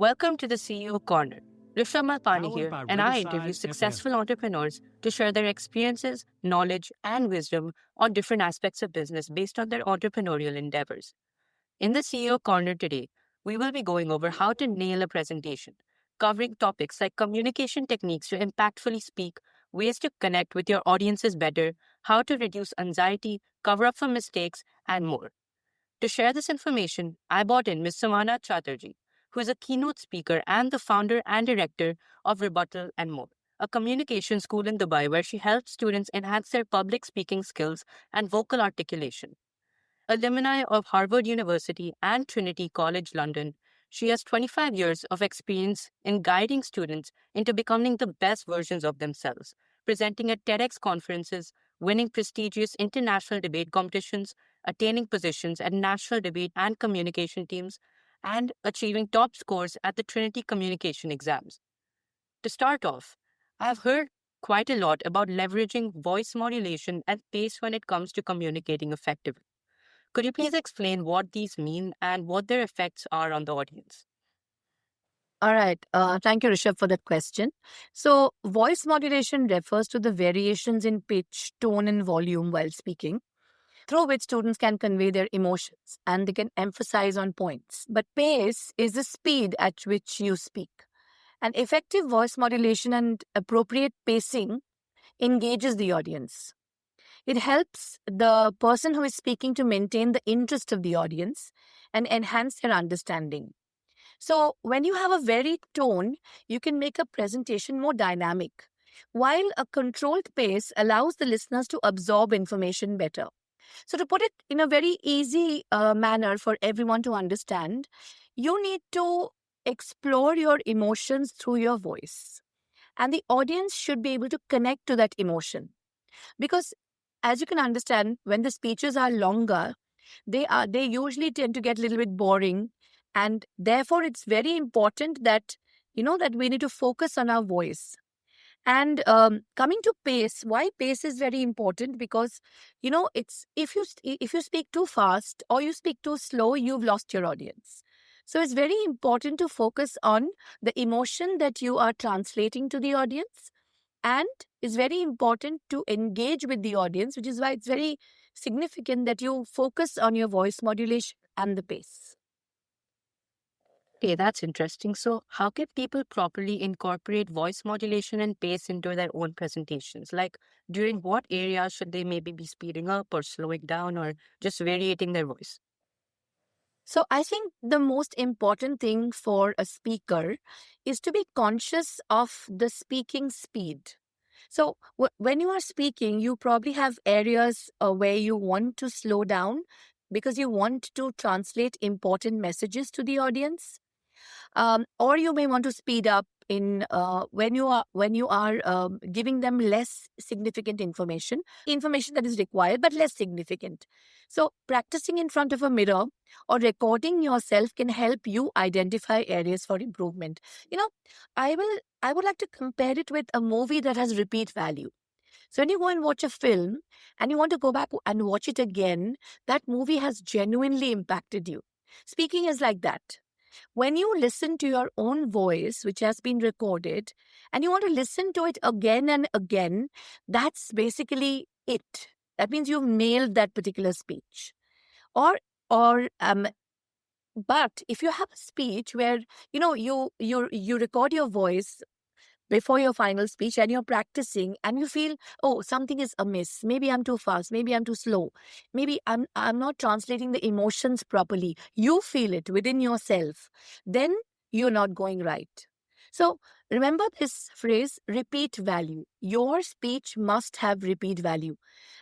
Welcome to the CEO Corner. Rishabh Malpani Powered here, by and I interview Riverside FM. successful entrepreneurs to share their experiences, knowledge, and wisdom on different aspects of business based on their entrepreneurial endeavors. In the CEO Corner today, we will be going over how to nail a presentation, covering topics like communication techniques to impactfully speak, ways to connect with your audiences better, how to reduce anxiety, cover up for mistakes, and more. To share this information, I brought in Ms. Samana Chatterjee, who is a keynote speaker and the founder and director of Rebuttal and More, a communication school in Dubai where she helps students enhance their public speaking skills and vocal articulation. Alumni of Harvard University and Trinity College London, she has 25 years of experience in guiding students into becoming the best versions of themselves, presenting at TEDx conferences, winning prestigious international debate competitions, attaining positions at national debate and communication teams, and achieving top scores at the Trinity communication exams. To start off, I've heard quite a lot about leveraging voice modulation and pace when it comes to communicating effectively. Could you please explain what these mean and what their effects are on the audience? All right. Thank you, Rishabh, for that question. So, voice modulation refers to the variations in pitch, tone, and volume while speaking, through which students can convey their emotions and they can emphasize on points. But pace is the speed at which you speak. And effective voice modulation and appropriate pacing engages the audience. It helps the person who is speaking to maintain the interest of the audience and enhance their understanding. So, when you have a varied tone, you can make a presentation more dynamic, while a controlled pace allows the listeners to absorb information better. So, to put it in a very easy manner for everyone to understand, you need to explore your emotions through your voice, and the audience should be able to connect to that emotion. Because, as you can understand, when the speeches are longer, they usually tend to get a little bit boring, and therefore it's very important that that we need to focus on our voice. And coming to pace, why pace is very important? Because it's if you speak too fast or you speak too slow, you've lost your audience. So it's very important to focus on the emotion that you are translating to the audience, and it's very important to engage with the audience, which is why it's very significant that you focus on your voice modulation and the pace. Okay, that's interesting. So, how can people properly incorporate voice modulation and pace into their own presentations? Like, during what areas should they maybe be speeding up or slowing down or just variating their voice? So I think the most important thing for a speaker is to be conscious of the speaking speed. So when you are speaking, you probably have areas where you want to slow down because you want to translate important messages to the audience, or you may want to speed up in when you are giving them less significant information that is required but less significant. So practicing in front of a mirror or recording yourself can help you identify areas for improvement. you know I would like to compare it with a movie that has repeat value. So when you go and watch a film and you want to go back and watch it again, that movie has genuinely impacted you. Speaking is like that. When you listen to your own voice, which has been recorded, and you want to listen to it again and again, that's basically it. That means you've nailed that particular speech. Or but if you have a speech where you record your voice before your final speech and you're practicing and you feel, oh, something is amiss, maybe I'm too fast, maybe I'm too slow, maybe I'm not translating the emotions properly, you feel it within yourself, then you're not going right. So remember this phrase, repeat value. Your speech must have repeat value,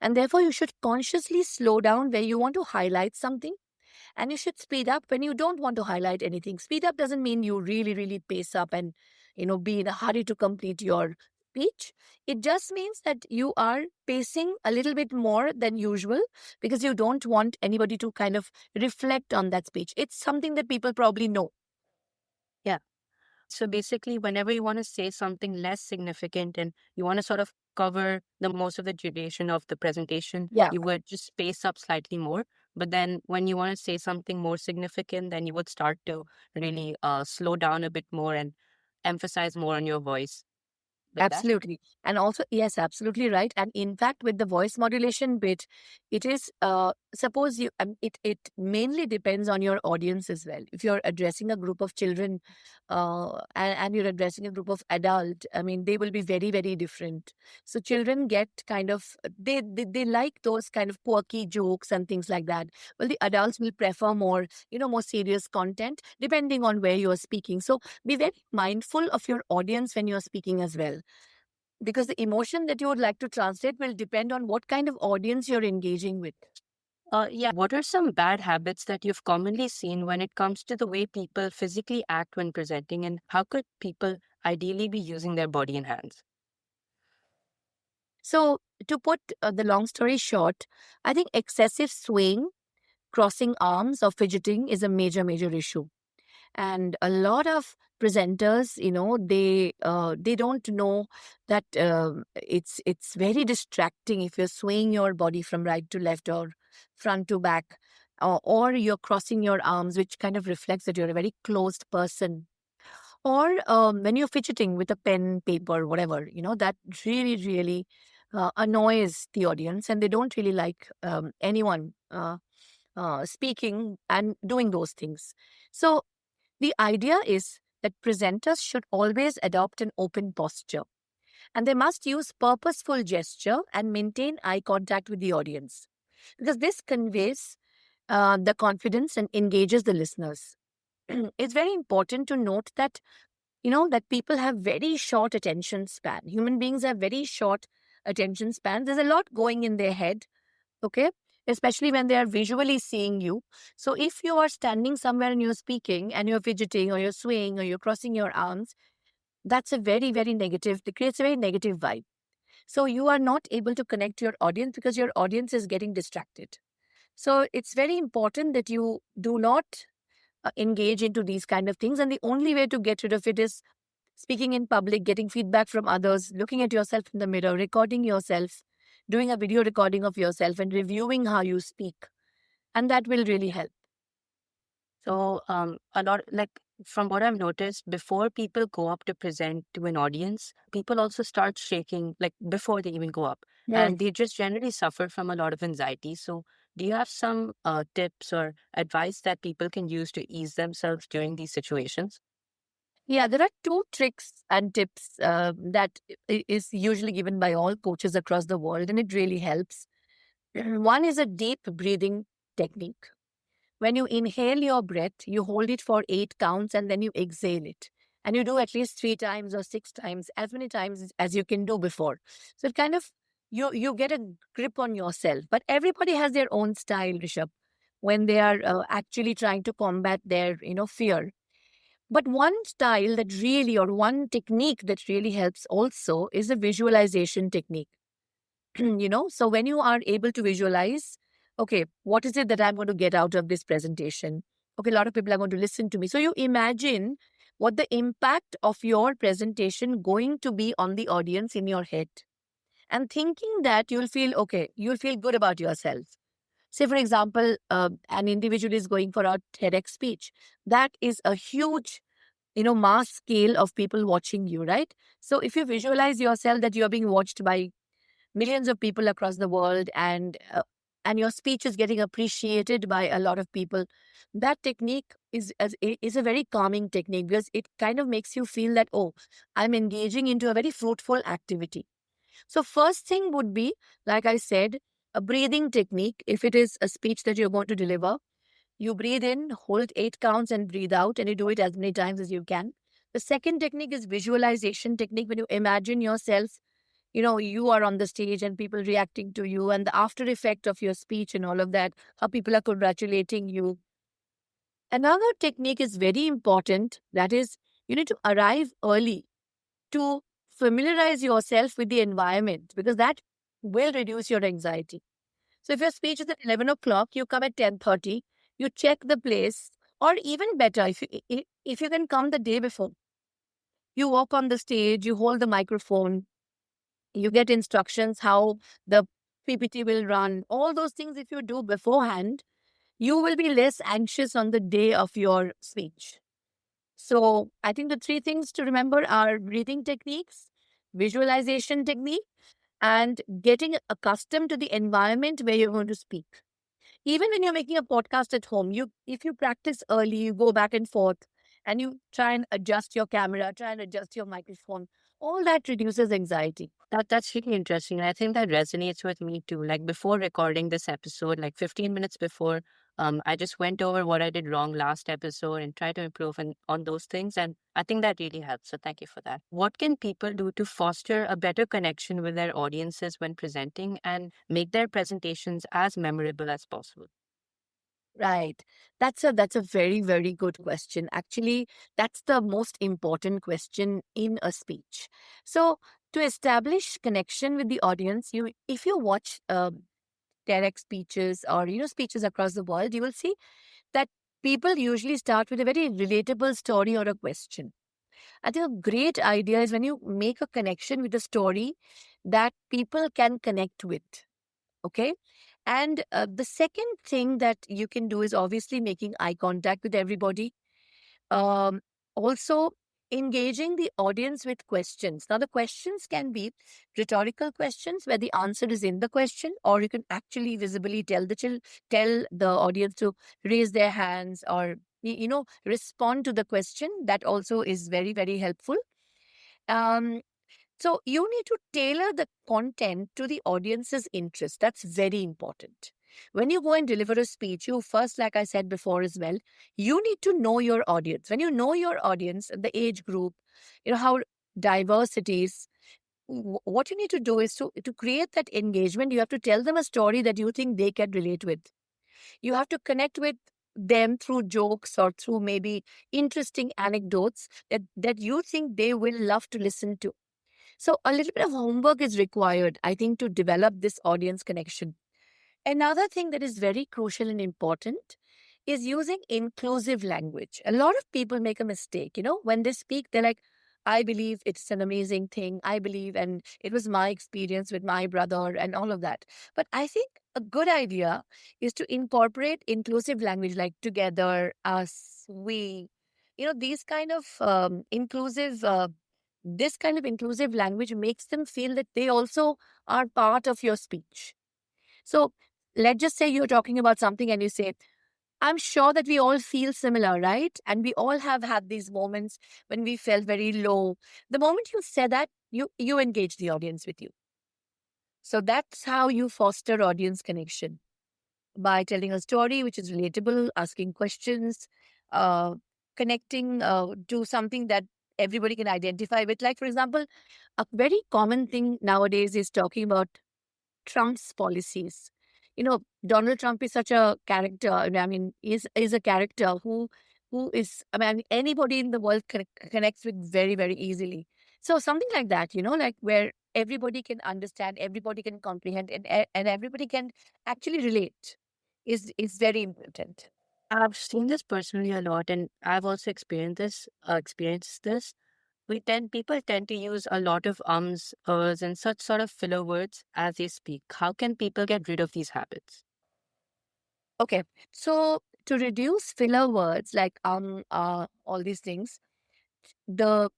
and therefore you should consciously slow down where you want to highlight something, and you should speed up when you don't want to highlight anything. Speed up doesn't mean you really, really pace up and, be in a hurry to complete your speech. It just means that you are pacing a little bit more than usual because you don't want anybody to kind of reflect on that speech. It's something that people probably know. Yeah. So basically, whenever you want to say something less significant and you want to sort of cover the most of the duration of the presentation, Yeah. you would just space up slightly more But then when you want to say something more significant, then you would start to really slow down a bit more and emphasize more on your voice with that. Absolutely. And also, yes, absolutely right. And in fact, with the voice modulation bit, it is, suppose you, it mainly depends on your audience as well. If you're addressing a group of children and you're addressing a group of adult, I mean, they will be very, very different. So children get kind of, they like those kind of quirky jokes and things like that. Well, the adults will prefer more, more serious content depending on where you're speaking. So be very mindful of your audience when you're speaking as well, because the emotion that you would like to translate will depend on what kind of audience you're engaging with. Yeah, what are some bad habits that you've commonly seen when it comes to the way people physically act when presenting, and how could people ideally be using their body and hands? So, to put the long story short, I think excessive swaying, crossing arms, or fidgeting is a major, major issue. And a lot of presenters, they don't know that it's very distracting if you're swaying your body from right to left or front to back, or you're crossing your arms, which kind of reflects that you're a very closed person. Or when you're fidgeting with a pen, paper, whatever, that really, really annoys the audience, and they don't really like anyone speaking and doing those things. So the idea is that presenters should always adopt an open posture, and they must use purposeful gesture and maintain eye contact with the audience, because this conveys the confidence and engages the listeners. It's very important to note that that people have very short attention span. Human beings have very short attention span. There's a lot going in their head, okay, especially when they are visually seeing you. So if you are standing somewhere and you're speaking and you're fidgeting or you're swaying or you're crossing your arms, that's a very, very negative, it creates a very negative vibe. So you are not able to connect to your audience because your audience is getting distracted. So it's very important that you do not engage into these kind of things, and the only way to get rid of it is speaking in public, getting feedback from others, looking at yourself in the mirror, recording yourself, doing a video recording of yourself, and reviewing how you speak. And that will really help. So, a lot like from what I've noticed, before people go up to present to an audience, people also start shaking like before they even go up, Yes. and they just generally suffer from a lot of anxiety. So, do you have some tips or advice that people can use to ease themselves during these situations? Yeah, there are two tricks and tips that is usually given by all coaches across the world, and it really helps. One is a deep breathing technique. When you inhale your breath, you hold it for 8 counts and then you exhale it. And you do at least 3 times or 6 times, as many times as you can do before. So it kind of, you get a grip on yourself. But everybody has their own style, Rishabh, when they are actually trying to combat their, fear. But one style that really, or one technique that really helps also is a visualization technique. So when you are able to visualize, okay, what is it that I'm going to get out of this presentation? Okay, a lot of people are going to listen to me. So you imagine what the impact of your presentation going to be on the audience in your head. And thinking that you'll feel good about yourself. Say, for example, an individual is going for a TEDx speech. That is a huge mass scale of people watching you, right? So if you visualize yourself that you're being watched by millions of people across the world, and your speech is getting appreciated by a lot of people, that technique is a very calming technique, because it kind of makes you feel that, oh, I'm engaging into a very fruitful activity. So first thing would be, like I said, a breathing technique. If it is a speech that you're going to deliver, you breathe in, hold 8 counts, and breathe out, and you do it as many times as you can. The second technique is visualization technique. When you imagine yourself, you are on the stage and people reacting to you, and the after effect of your speech and all of that, how people are congratulating you. Another technique is very important. That is, you need to arrive early to familiarize yourself with the environment, because that will reduce your anxiety. So if your speech is at 11 o'clock, you come at 10:30, you check the place, or even better, if you can come the day before, you walk on the stage, you hold the microphone, you get instructions how the PPT will run. All those things, if you do beforehand, you will be less anxious on the day of your speech. So I think the three things to remember are breathing techniques, visualization technique, and getting accustomed to the environment where you're going to speak. Even when you're making a podcast at home, you if you practice early, you go back and forth and you try and adjust your camera, try and adjust your microphone, all that reduces anxiety. That's really interesting. And I think that resonates with me too. Like before recording this episode, like 15 minutes before, I just went over what I did wrong last episode and try to improve on those things. And I think that really helps. So thank you for that. What can people do to foster a better connection with their audiences when presenting and make their presentations as memorable as possible? Right. That's a very, very good question. Actually, that's the most important question in a speech. So to establish connection with the audience, you if you watch TEDx speeches or speeches across the world, you will see that people usually start with a very relatable story or a question. I think a great idea is when you make a connection with a story that people can connect with. Okay. And the second thing that you can do is obviously making eye contact with everybody. Um, Also, engaging the audience with questions. Now, the questions can be rhetorical questions where the answer is in the question, or you can actually visibly tell the audience to raise their hands or respond to the question. That also is very, very helpful. Um, so you need to tailor the content to the audience's interest. That's very important. When you go and deliver a speech, you first, like I said before as well, you need to know your audience. When you know your audience, the age group, how diverse it is, what you need to do is to create that engagement. You have to tell them a story that you think they can relate with. You have to connect with them through jokes or through maybe interesting anecdotes that you think they will love to listen to. So a little bit of homework is required, I think, to develop this audience connection. Another thing that is very crucial and important is using inclusive language. A lot of people make a mistake, when they speak, they're like, I believe it's an amazing thing. I believe, and it was my experience with my brother and all of that. But I think a good idea is to incorporate inclusive language like together, us, we, these kind of inclusive this kind of inclusive language makes them feel that they also are part of your speech. So let's just say you're talking about something and you say, I'm sure that we all feel similar, right? And we all have had these moments when we felt very low. The moment you say that, you engage the audience with you. So that's how you foster audience connection by telling a story which is relatable, asking questions, uh, connecting to something that everybody can identify with. Like, for example, a very common thing nowadays is talking about Trump's policies. Donald Trump is such a character. I mean, is a character who is. I mean, anybody in the world connects with very, very easily. So something like that, like where everybody can understand, everybody can comprehend, and everybody can actually relate, is very important. I've seen this personally a lot, and I've also experienced this. People tend to use a lot of ums, ers, and such sort of filler words as they speak. How can people get rid of these habits? Okay, so to reduce filler words like all these things, the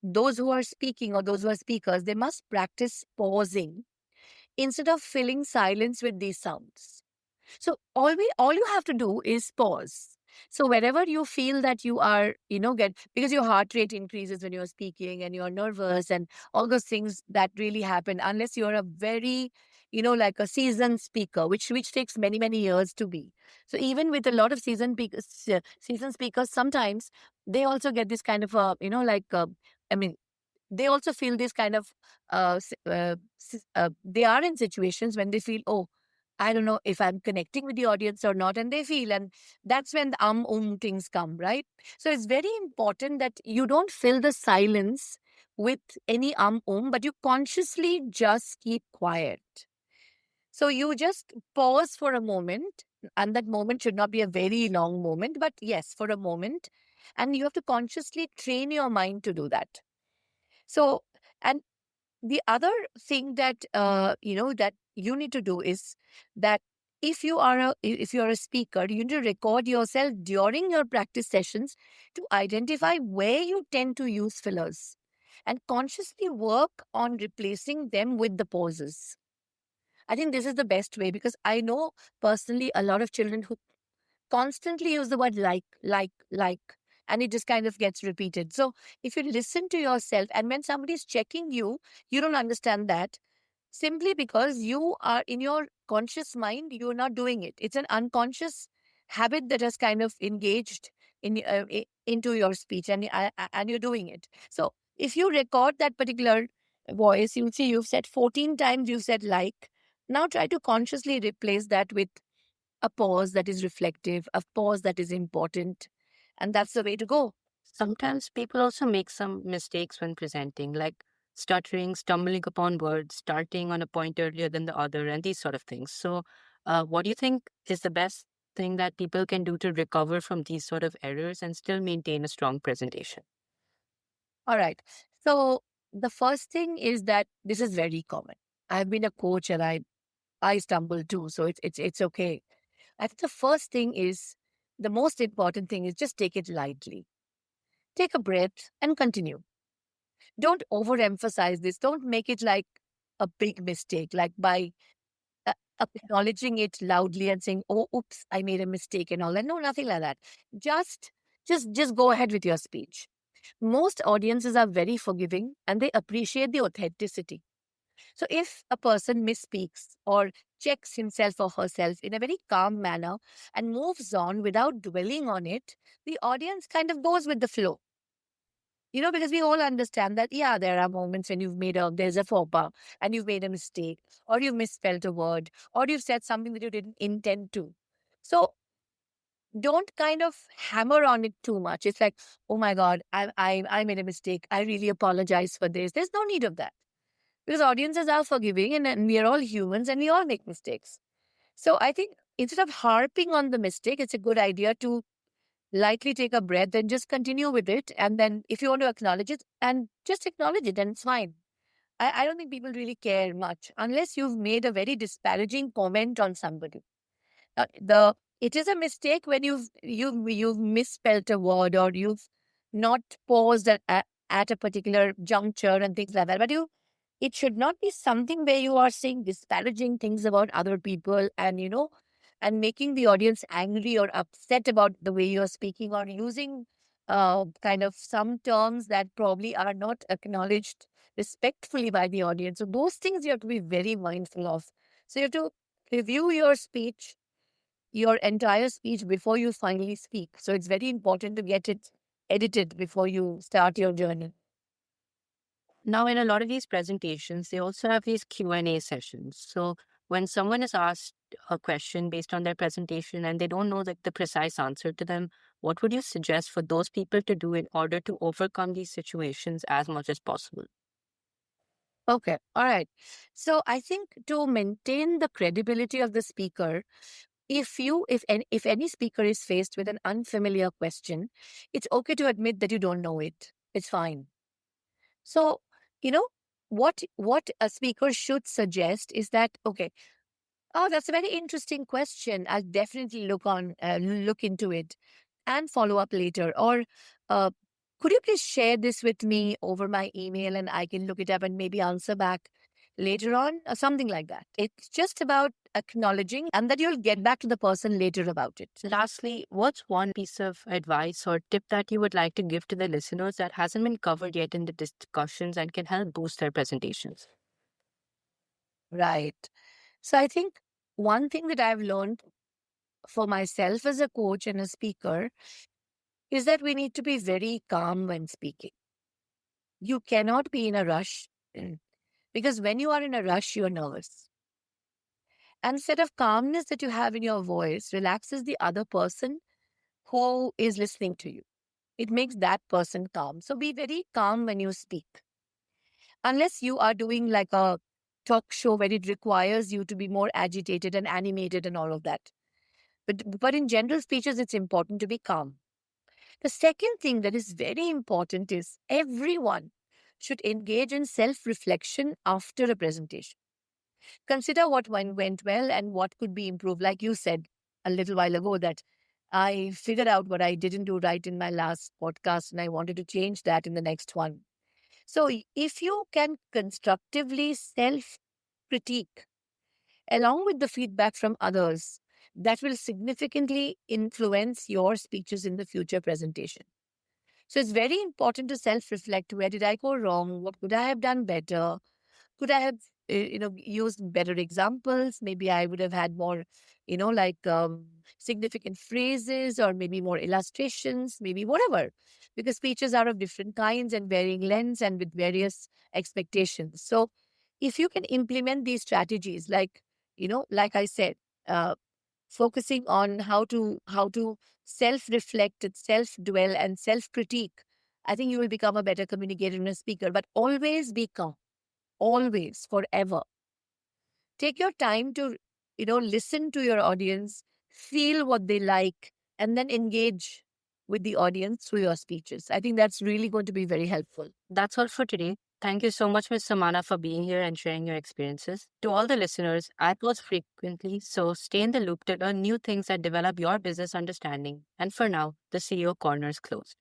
those who are speaking or those who are speakers, they must practice pausing instead of filling silence with these sounds. So all you have to do is pause. So wherever you feel that you are, get because your heart rate increases when you're speaking and you're nervous and all those things that really happen unless you're a very, like a seasoned speaker, which takes many, many years to be. So even with a lot of seasoned speakers, sometimes they also get this kind of I mean, they also feel this kind of they are in situations when they feel, oh, I don't know if I'm connecting with the audience or not, and they feel, and that's when the things come, right? So it's very important that you don't fill the silence with any but you consciously just keep quiet. So you just pause for a moment, and that moment should not be a very long moment, but yes, for a moment, and you have to consciously train your mind to do that. So, and the other thing that that you need to do is that If you are a speaker, you need to record yourself during your practice sessions to identify where you tend to use fillers and consciously work on replacing them with the pauses. I think this is the best way because I know personally a lot of children who constantly use the word like, and it just kind of gets repeated. So if you listen to yourself and when somebody's checking you, you don't understand that simply because you are in your conscious mind, you're not doing it. It's an unconscious habit that has kind of engaged into your speech, and you're doing it. So if you record that particular voice, you'll see you've said 14 times, you've said like. Now try to consciously replace that with a pause that is reflective, a pause that is important. And that's the way to go. Sometimes people also make some mistakes when presenting, like stuttering, stumbling upon words, starting on a point earlier than the other, and these sort of things. So, what do you think is the best thing that people can do to recover from these sort of errors and still maintain a strong presentation? All right. So the first thing is that this is very common. I've been a coach and I stumble too, so it's okay. I think the first thing is the most important thing is just take it lightly. Take a breath and continue. Don't overemphasize this. Don't make it like a big mistake, like by acknowledging it loudly and saying, "Oh, oops, I made a mistake," and all that. No, nothing like that. Just, just go ahead with your speech. Most audiences are very forgiving and they appreciate the authenticity. So if a person misspeaks or checks himself or herself in a very calm manner and moves on without dwelling on it, the audience kind of goes with the flow. Because we all understand that, yeah, there are moments when there's a faux pas and you've made a mistake or you've misspelled a word or you've said something that you didn't intend to. So don't kind of hammer on it too much. It's like, oh my God, I made a mistake. I really apologize for this. There's no need of that because audiences are forgiving and we are all humans and we all make mistakes. So I think instead of harping on the mistake, it's a good idea to lightly take a breath and just continue with it. And then if you want to acknowledge it, and just acknowledge it, and it's fine. I don't think people really care much unless you've made a very disparaging comment on somebody. The It is a mistake when you've misspelled a word or you've not paused at a particular juncture and things like that. But it should not be something where you are saying disparaging things about other people and making the audience angry or upset about the way you're speaking or using kind of some terms that probably are not acknowledged respectfully by the audience. So those things you have to be very mindful of. So you have to review your entire speech before you finally speak. So it's very important to get it edited before you start your journey. Now, in a lot of these presentations, they also have these Q&A sessions. So when someone is asked a question based on their presentation and they don't know the precise answer to them, what would you suggest for those people to do in order to overcome these situations as much as possible? Okay. All right. So I think to maintain the credibility of the speaker, if any speaker is faced with an unfamiliar question, it's okay to admit that you don't know it. It's fine. So, you know, what a speaker should suggest is that, okay, oh, that's a very interesting question. I'll definitely look into it and follow up later. Or uh, could you please share this with me over my email and I can look it up and maybe answer back later on or something like that. It's just about acknowledging and that you'll get back to the person later about it. Lastly, what's one piece of advice or tip that you would like to give to the listeners that hasn't been covered yet in the discussions and can help boost their presentations? Right. So I think one thing that I've learned for myself as a coach and a speaker is that we need to be very calm when speaking. You cannot be in a rush because when you are in a rush, you're nervous. And set of calmness that you have in your voice relaxes the other person who is listening to you. It makes that person calm. So be very calm when you speak. Unless you are doing like a talk show where it requires you to be more agitated and animated and all of that. But in general speeches, it's important to be calm. The second thing that is very important is everyone should engage in self reflection after a presentation. Consider what went well and what could be improved. Like you said a little while ago, that I figured out what I didn't do right in my last podcast and I wanted to change that in the next one. So, if you can constructively self critique along with the feedback from others, that will significantly influence your speeches in the future presentation. So, it's very important to self reflect. Where did I go wrong? What could I have done better? Could I have used better examples? Maybe I would have had more like significant phrases, or maybe more illustrations, maybe whatever, because speeches are of different kinds and varying lengths and with various expectations. So if you can implement these strategies, like like I said, uh, focusing on how to self reflect and self dwell and self critique, I think you will become a better communicator and a speaker. But always be calm, always, forever. Take your time to, listen to your audience, feel what they like, and then engage with the audience through your speeches. I think that's really going to be very helpful. That's all for today. Thank you so much, Ms. Samana, for being here and sharing your experiences. To all the listeners, I pause frequently, so stay in the loop to learn new things that develop your business understanding. And for now, the CEO Corner is closed.